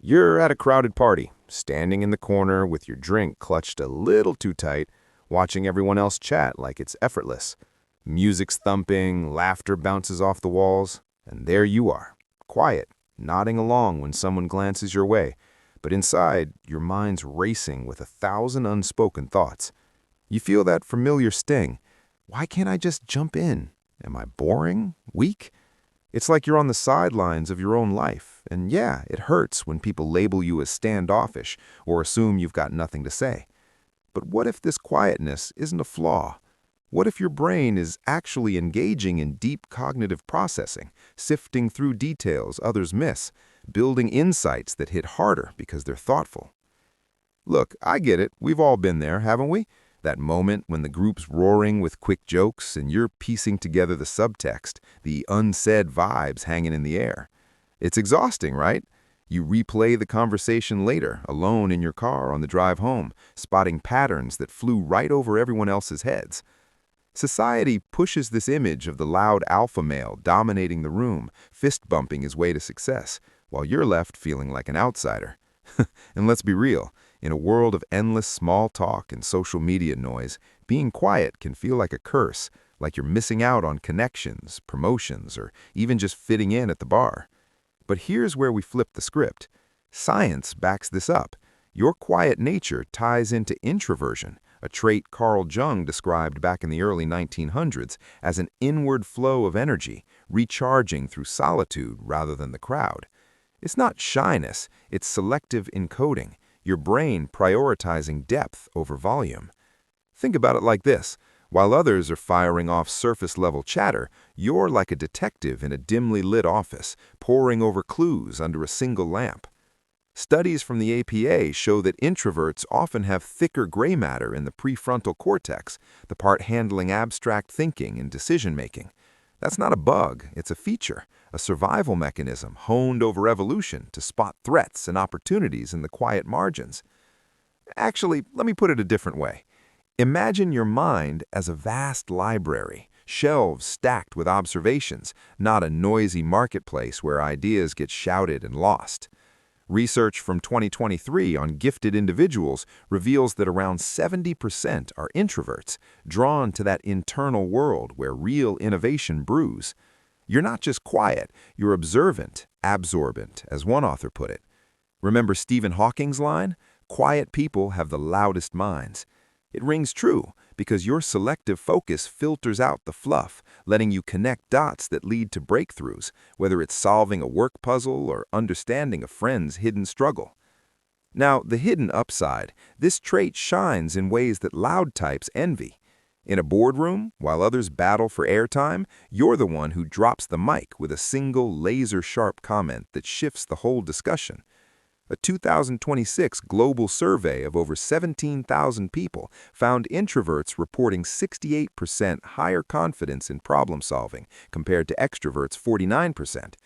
You're at a crowded party, standing in the corner with your drink clutched a little too tight, watching everyone else chat like it's effortless. Music's thumping, laughter bounces off the walls, and there you are, quiet, nodding along when someone glances your way. But inside, your mind's racing with 1,000 unspoken thoughts. You feel that familiar sting. Why can't I just jump in? Am I boring? Weak? It's like you're on the sidelines of your own life, and yeah, it hurts when people label you as standoffish or assume you've got nothing to say. But what if this quietness isn't a flaw? What if your brain is actually engaging in deep cognitive processing, sifting through details others miss, building insights that hit harder because they're thoughtful? Look, I get it. We've all been there, haven't we? That moment when the group's roaring with quick jokes and you're piecing together the subtext, the unsaid vibes hanging in the air. It's exhausting, right? You replay the conversation later, alone in your car on the drive home, spotting patterns that flew right over everyone else's heads. Society pushes this image of the loud alpha male dominating the room, fist-bumping his way to success, while you're left feeling like an outsider. And let's be real, in a world of endless small talk and social media noise, being quiet can feel like a curse, like you're missing out on connections, promotions, or even just fitting in at the bar. But here's where we flip the script. Science backs this up. Your quiet nature ties into introversion, a trait Carl Jung described back in the early 1900s as an inward flow of energy, recharging through solitude rather than the crowd. It's not shyness, it's selective encoding, your brain prioritizing depth over volume. Think about it like this. While others are firing off surface-level chatter, you're like a detective in a dimly lit office, poring over clues under a single lamp. Studies from the APA show that introverts often have thicker gray matter in the prefrontal cortex, the part handling abstract thinking and decision-making. That's not a bug, it's a feature, a survival mechanism honed over evolution to spot threats and opportunities in the quiet margins. Actually, let me put it a different way. Imagine your mind as a vast library, shelves stacked with observations, not a noisy marketplace where ideas get shouted and lost. Research from 2023 on gifted individuals reveals that around 70% are introverts, drawn to that internal world where real innovation brews. You're not just quiet, you're observant, absorbent, as one author put it. Remember Stephen Hawking's line? Quiet people have the loudest minds. It rings true because your selective focus filters out the fluff, letting you connect dots that lead to breakthroughs, whether it's solving a work puzzle or understanding a friend's hidden struggle. Now, the hidden upside, this trait shines in ways that loud types envy. In a boardroom, while others battle for airtime, you're the one who drops the mic with a single laser-sharp comment that shifts the whole discussion. A 2026 global survey of over 17,000 people found introverts reporting 68% higher confidence in problem solving compared to extroverts' 49%.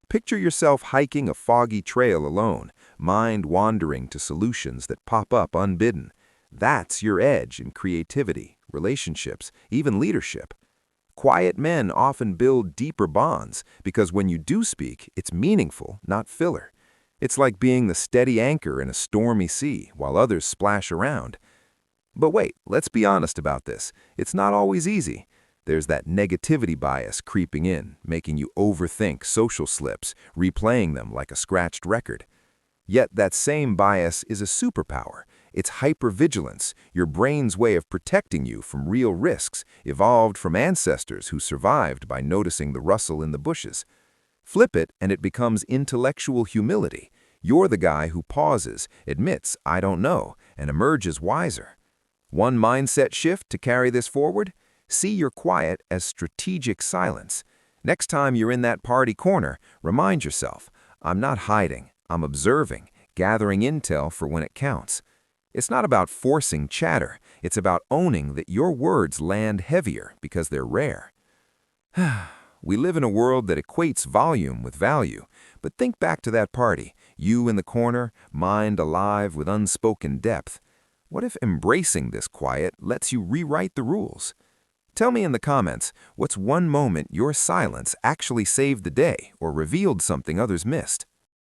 Picture yourself hiking a foggy trail alone, mind wandering to solutions that pop up unbidden. That's your edge in creativity, relationships, even leadership. Quiet men often build deeper bonds because when you do speak, it's meaningful, not filler. It's like being the steady anchor in a stormy sea while others splash around. But wait, let's be honest about this. It's not always easy. There's that negativity bias creeping in, making you overthink social slips, replaying them like a scratched record. Yet that same bias is a superpower. It's hypervigilance, your brain's way of protecting you from real risks, evolved from ancestors who survived by noticing the rustle in the bushes. Flip it and it becomes intellectual humility. You're the guy who pauses, admits, "I don't know," and emerges wiser. One mindset shift to carry this forward? See your quiet as strategic silence. Next time you're in that party corner, remind yourself, I'm not hiding, I'm observing, gathering intel for when it counts. It's not about forcing chatter, it's about owning that your words land heavier because they're rare. We live in a world that equates volume with value, but think back to that party, you in the corner, mind alive with unspoken depth. What if embracing this quiet lets you rewrite the rules? Tell me in the comments, what's one moment your silence actually saved the day or revealed something others missed?